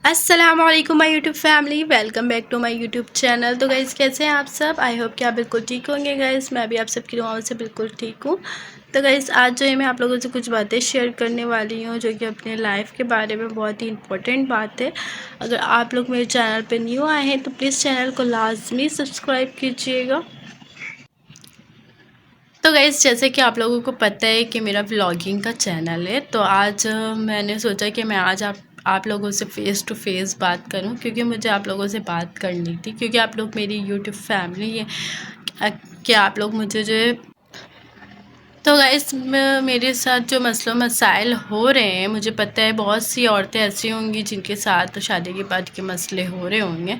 अस्सलाम वालेकुम my YouTube family, welcome back to my YouTube channel. तो गाइज़ कैसे हैं आप सब? आई होप कि आप बिल्कुल ठीक होंगे गाइज़। मैं भी आप सबकी दुआओं से बिल्कुल ठीक हूँ। तो गाइज़ आज जो है मैं आप लोगों से कुछ बातें शेयर करने वाली हूँ जो कि अपने लाइफ के बारे में बहुत ही इंपॉर्टेंट बात है। अगर आप लोग मेरे चैनल पर न्यू आए हैं तो प्लीज़ चैनल को लाजमी सब्सक्राइब कीजिएगा। तो गाइज़ जैसे कि आप लोगों को पता है कि मेरा व्लॉगिंग का चैनल है, तो आज मैंने सोचा कि मैं आज आप लोगों से फ़ेस टू फेस बात करूं, क्योंकि मुझे आप लोगों से बात करनी थी, क्योंकि आप लोग मेरी यूट्यूब फैमिली है। कि आप लोग मुझे जो है, तो गाइस मेरे साथ जो मसलो मसाइल हो रहे हैं, मुझे पता है बहुत सी औरतें ऐसी होंगी जिनके साथ शादी के बाद के मसले हो रहे होंगे,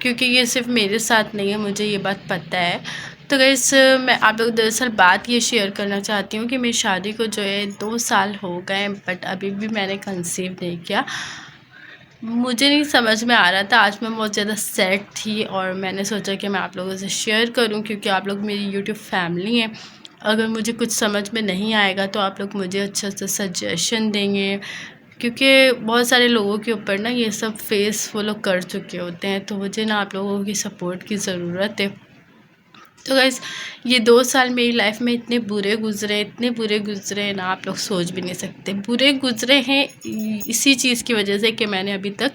क्योंकि ये सिर्फ मेरे साथ नहीं है, मुझे ये बात पता है। तो गाइस मैं आप लोग दरअसल बात ये शेयर करना चाहती हूँ कि मेरी शादी को जो है 2 साल हो गए, बट अभी भी मैंने कंसीव नहीं किया। मुझे नहीं समझ में आ रहा था। आज मैं बहुत ज़्यादा सैड थी और मैंने सोचा कि मैं आप लोगों से शेयर करूं, क्योंकि आप लोग मेरी यूट्यूब फैमिली हैं। अगर मुझे कुछ समझ में नहीं आएगा तो आप लोग मुझे अच्छा सा सजेशन देंगे, क्योंकि बहुत सारे लोगों के ऊपर ना ये सब फेस वो लोग कर चुके होते हैं। तो मुझे ना आप लोगों की सपोर्ट की ज़रूरत है। तो गाइस ये 2 साल मेरी लाइफ में इतने बुरे गुज़रे, इतने बुरे गुज़रे ना, आप लोग सोच भी नहीं सकते। बुरे गुज़रे हैं इसी चीज़ की वजह से कि मैंने अभी तक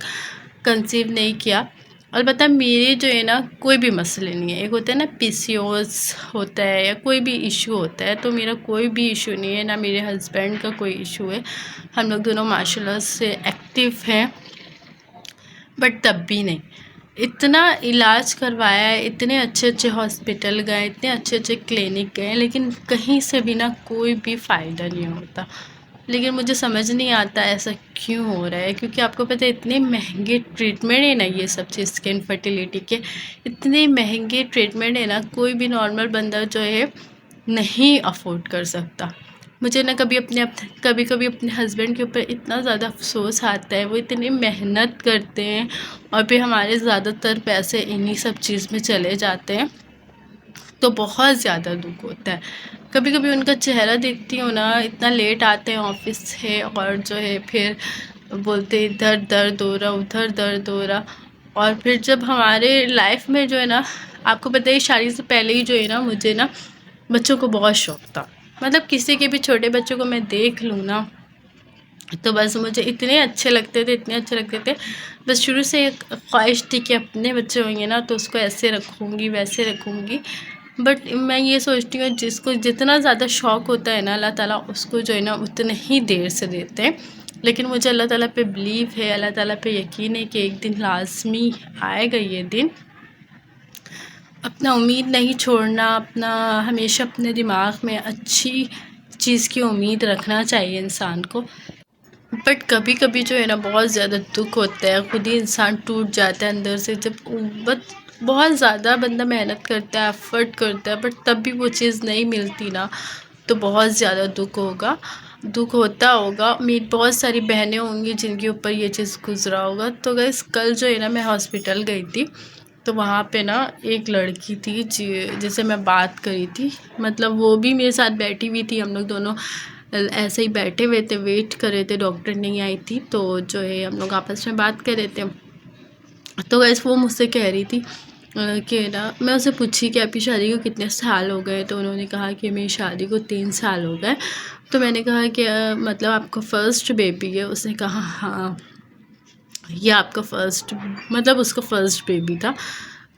कंसीव नहीं किया। अलबत्ता मेरे जो है ना कोई भी मसले नहीं है। एक होता है ना पीसीओएस होता है या कोई भी इशू होता है, तो मेरा कोई भी इशू नहीं है, ना मेरे हस्बैंड का कोई इशू है। हम लोग दोनों माशाल्लाह से एक्टिव हैं, बट तब भी नहीं। इतना इलाज करवाया है, इतने अच्छे अच्छे हॉस्पिटल गए, इतने अच्छे अच्छे क्लिनिक गए, लेकिन कहीं से भी ना कोई भी फ़ायदा नहीं होता। लेकिन मुझे समझ नहीं आता ऐसा क्यों हो रहा है, क्योंकि आपको पता है इतने महंगे ट्रीटमेंट है ना, ये सब चीज़ के इनफर्टिलिटी के इतने महंगे ट्रीटमेंट है ना, कोई भी नॉर्मल बंदा जो है नहीं अफोर्ड कर सकता। मुझे ना कभी कभी अपने हस्बैंड के ऊपर इतना ज़्यादा अफसोस आता है। वो इतनी मेहनत करते हैं और फिर हमारे ज़्यादातर पैसे इन्हीं सब चीज़ में चले जाते हैं, तो बहुत ज़्यादा दुख होता है। कभी कभी उनका चेहरा देखती हूँ ना, इतना लेट आते हैं ऑफिस से और जो है फिर बोलते इधर दर्द हो रहा, उधर दर्द हो रहा। और फिर जब हमारे लाइफ में जो है ना, आपको पता है शादी से पहले ही जो है ना, मुझे ना बच्चों को बहुत शौक था। मतलब किसी के भी छोटे बच्चों को मैं देख लूँ ना, तो बस मुझे इतने अच्छे लगते थे, इतने अच्छे लगते थे। बस शुरू से एक ख्वाहिश थी कि अपने बच्चे होंगे ना तो उसको ऐसे रखूँगी, वैसे रखूँगी। बट मैं ये सोचती हूँ जिसको जितना ज़्यादा शौक़ होता है ना, अल्लाह ताला उसको जो है ना उतने ही देर से देते हैं। लेकिन मुझे अल्लाह ताला पे बिलीव है, अल्लाह ताला पे यकीन है कि एक दिन लाज़मी आएगा ये दिन। अपना उम्मीद नहीं छोड़ना, अपना हमेशा अपने दिमाग में अच्छी चीज़ की उम्मीद रखना चाहिए इंसान को। बट कभी कभी जो है ना बहुत ज़्यादा दुख होता है, खुद ही इंसान टूट जाता है अंदर से। जब बट बहुत ज़्यादा बंदा मेहनत करता है, एफर्ट करता है, बट तब भी वो चीज़ नहीं मिलती ना, तो बहुत ज़्यादा दुख होता होगा। मेरी बहुत सारी बहनें होंगी जिनके ऊपर ये चीज़ गुजरा होगा। तो गैस कल जो है ना मैं हॉस्पिटल गई थी, तो वहाँ पे ना एक लड़की थी जिसे मैं बात करी थी। मतलब वो भी मेरे साथ बैठी हुई थी, हम लोग दोनों ऐसे ही बैठे हुए थे, वेट कर रहे थे, डॉक्टर नहीं आई थी, तो जो है हम लोग आपस में बात कर रहे थे। तो गैस वो मुझसे कह रही थी कि ना, मैं उसे पूछी कि आपकी शादी को कितने साल हो गए, तो उन्होंने कहा कि मेरी शादी को 3 साल हो गए। तो मैंने कहा कि मतलब आपका फ़र्स्ट बेबी है? उसने कहा हाँ, ये आपका फ़र्स्ट, मतलब उसका फ़र्स्ट बेबी था।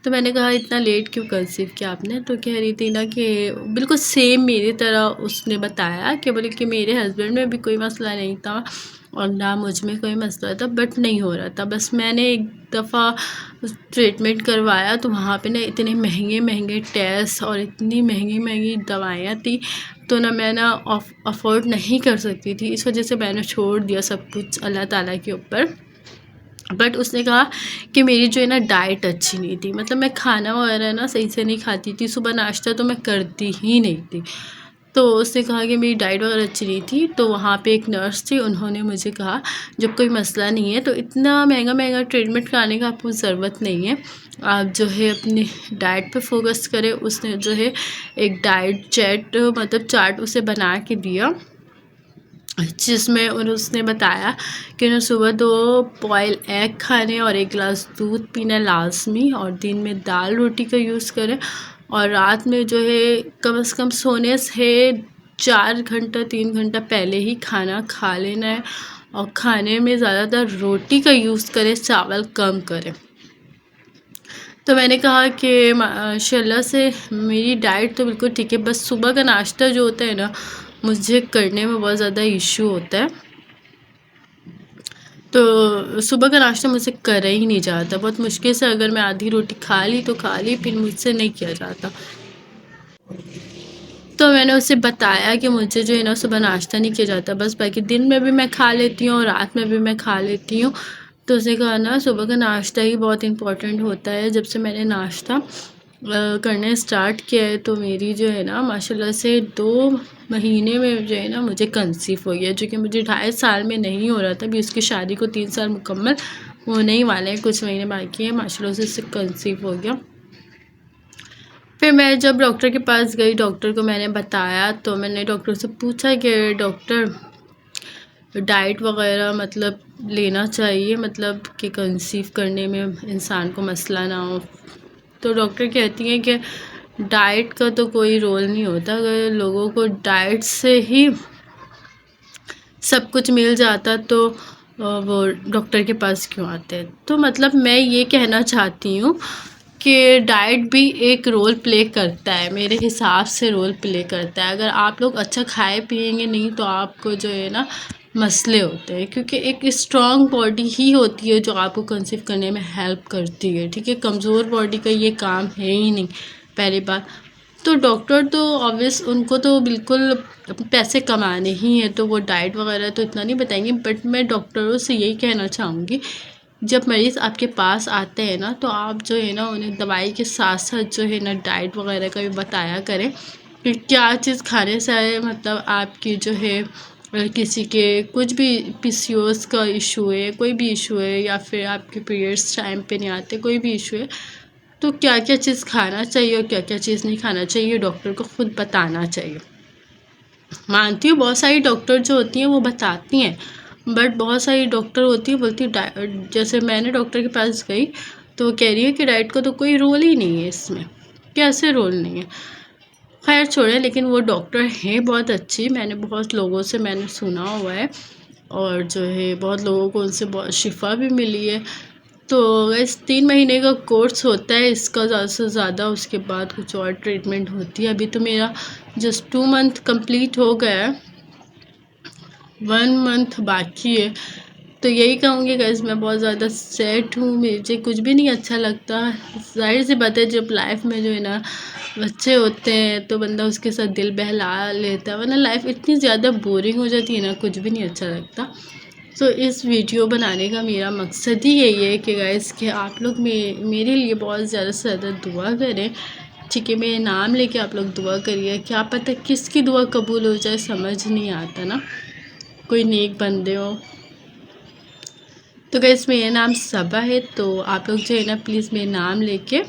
तो मैंने कहा इतना लेट क्यों कंसीव किया आपने? तो कह रही थी ना कि बिल्कुल सेम मेरी तरह उसने बताया कि बोले कि मेरे हस्बैंड में भी कोई मसला नहीं था और ना मुझ में कोई मसला था, बट नहीं हो रहा था। बस मैंने एक दफ़ा ट्रीटमेंट करवाया तो वहाँ पे ना इतने महंगे महंगे टेस्ट और इतनी महंगी महंगी दवाइयाँ थी, तो ना मैं ना अफोर्ड नहीं कर सकती थी। इस वजह से मैंने छोड़ दिया सब कुछ अल्लाह ताला के ऊपर। बट उसने कहा कि मेरी जो है ना डाइट अच्छी नहीं थी, मतलब मैं खाना वगैरह ना सही से नहीं खाती थी, सुबह नाश्ता तो मैं करती ही नहीं थी। तो उसने कहा कि मेरी डाइट वगैरह अच्छी नहीं थी। तो वहाँ पे एक नर्स थी, उन्होंने मुझे कहा जब कोई मसला नहीं है तो इतना महंगा महंगा ट्रीटमेंट कराने का आपको ज़रूरत नहीं है, आप जो है अपनी डाइट पे फोकस करें। उसने जो है एक डाइट चार्ट, मतलब चार्ट उसे बना के दिया जिसमें उसने बताया कि ना सुबह 2 बॉयल एग खाने और 1 गिलास दूध पीना लाजमी, और दिन में दाल रोटी का यूज़ करें, और रात में जो है कम से कम सोने से 4 घंटा 3 घंटा पहले ही खाना खा लेना है, और खाने में ज़्यादातर रोटी का यूज़ करें, चावल कम करें। तो मैंने कहा कि माशाल्लाह से मेरी डाइट तो बिल्कुल ठीक है, बस सुबह का नाश्ता जो होता है ना मुझे करने में बहुत ज़्यादा इशू होता है। तो सुबह का नाश्ता मुझसे करा ही नहीं जाता, बहुत मुश्किल से अगर मैं आधी रोटी खा ली तो खा ली, फिर मुझसे नहीं किया जाता। तो मैंने उसे बताया कि मुझे जो है ना सुबह नाश्ता नहीं किया जाता, बस बाकी दिन में भी मैं खा लेती हूँ और रात में भी मैं खा लेती हूँ। तो उसने कहा ना सुबह का नाश्ता ही बहुत इम्पोर्टेंट होता है। जब से मैंने नाश्ता करने स्टार्ट किया है तो मेरी जो है ना माशाल्लाह से 2 महीने में जो है ना मुझे कंसीव हो गया, जो कि मुझे 2.5 साल में नहीं हो रहा था। अभी उसकी शादी को 3 साल मुकम्मल होने ही वाले हैं, कुछ महीने बाकी हैं, माशाल्लाह से उससे कंसीव हो गया। फिर मैं जब डॉक्टर के पास गई, डॉक्टर को मैंने बताया, तो मैंने डॉक्टर से पूछा कि डॉक्टर डाइट वगैरह मतलब लेना चाहिए, मतलब कि कंसीव करने में इंसान को मसला ना हो। तो डॉक्टर कहती हैं कि डाइट का तो कोई रोल नहीं होता, अगर लोगों को डाइट से ही सब कुछ मिल जाता तो वो डॉक्टर के पास क्यों आते हैं। तो मतलब मैं ये कहना चाहती हूँ कि डाइट भी एक रोल प्ले करता है, मेरे हिसाब से रोल प्ले करता है। अगर आप लोग अच्छा खाए पिएंगे नहीं तो आपको जो है ना मसले होते हैं, क्योंकि एक स्ट्रॉन्ग बॉडी ही होती है जो आपको कंसीव करने में हेल्प करती है, ठीक है। कमज़ोर बॉडी का ये काम है ही नहीं, पहली बात। तो डॉक्टर तो ऑब्वियस उनको तो बिल्कुल पैसे कमाने ही हैं, तो वो डाइट वगैरह तो इतना नहीं बताएंगे। बट मैं डॉक्टरों से यही कहना चाहूँगी, जब मरीज़ आपके पास आते हैं ना तो आप जो है ना उन्हें दवाई के साथ साथ जो है ना डाइट वगैरह का भी बताया करें कि क्या चीज़ खाने से मतलब आपकी जो है किसी के कुछ भी पीसीओएस का इशू है, कोई भी इशू है, या फिर आपके पीरियड्स टाइम पे नहीं आते, कोई भी इशू है, तो क्या क्या चीज़ खाना चाहिए और क्या क्या चीज़ नहीं खाना चाहिए, डॉक्टर को खुद बताना चाहिए। मानती हूँ बहुत सारी डॉक्टर जो होती हैं वो बताती हैं, बट बहुत सारी डॉक्टर होती है बोलती जैसे मैंने डॉक्टर के पास गई तो वो कह रही है कि डाइट का तो कोई रोल ही नहीं है इसमें। कैसे रोल नहीं है? खैर छोड़े, लेकिन वो डॉक्टर हैं बहुत अच्छी, मैंने बहुत लोगों से मैंने सुना हुआ है, और जो है बहुत लोगों को उनसे बहुत शिफा भी मिली है। तो इस 3 महीने का कोर्स होता है इसका, ज़्यादा से ज़्यादा उसके बाद कुछ और ट्रीटमेंट होती है। अभी तो मेरा जस्ट 2 मंथ कंप्लीट हो गया है, 1 मंथ बाकी है। तो यही कहूँगी गाइस, मैं बहुत ज़्यादा सैड हूँ, मुझे कुछ भी नहीं अच्छा लगता। ज़ाहिर सी बात है जब लाइफ में जो है ना बच्चे होते हैं तो बंदा उसके साथ दिल बहला लेता है, वरना लाइफ इतनी ज़्यादा बोरिंग हो जाती है ना, कुछ भी नहीं अच्छा लगता। तो इस वीडियो बनाने का मेरा मकसद ही यही है कि गाइस कि आप लोग मेरे लिए बहुत ज़्यादा से ज़्यादा दुआ करें, ठीक है। मेरे नाम लेके आप लोग दुआ करिए, क्या पता किसकी दुआ कबूल हो जाए, समझ नहीं आता ना, कोई नेक बंदे हो। तो गाइस मेरा नाम सबा है, तो आप लोग जो है ना प्लीज़ मेरे नाम लेके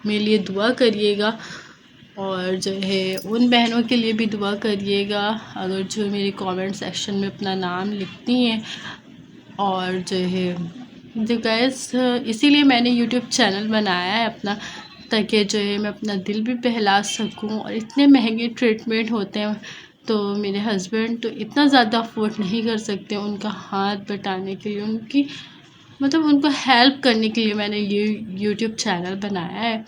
मेरे लिए दुआ करिएगा, और जो है उन बहनों के लिए भी दुआ करिएगा अगर जो मेरे कमेंट सेक्शन में अपना नाम लिखती हैं। और जो है जो गाइस इसीलिए मैंने यूट्यूब चैनल बनाया है अपना, ताकि जो है मैं अपना दिल भी बहला सकूं। और इतने महंगे ट्रीटमेंट होते हैं तो मेरे हस्बैंड तो इतना ज़्यादा अफोर्ड नहीं कर सकते उनका हाथ बटाने के लिए, उनकी मतलब उनको हेल्प करने के लिए मैंने ये यूट्यूब चैनल बनाया है।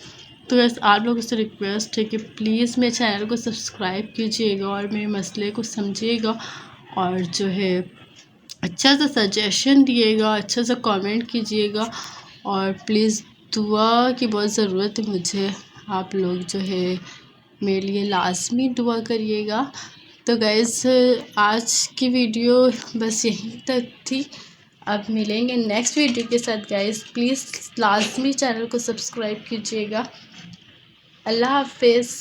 तो बस आप लोगों से रिक्वेस्ट है कि प्लीज़ मेरे चैनल को सब्सक्राइब कीजिएगा और मेरे मसले को समझिएगा, और जो है अच्छा सा सजेशन दिएगा, अच्छा सा कमेंट कीजिएगा, और प्लीज़ दुआ की बहुत ज़रूरत है मुझे। आप लोग जो है मेरे लिए लाजमी दुआ करिएगा। तो गाइस आज की वीडियो बस यहीं तक थी, अब मिलेंगे नेक्स्ट वीडियो के साथ। गाइस प्लीज़ लाजमी चैनल को सब्सक्राइब कीजिएगा। अल्लाह हाफिज़।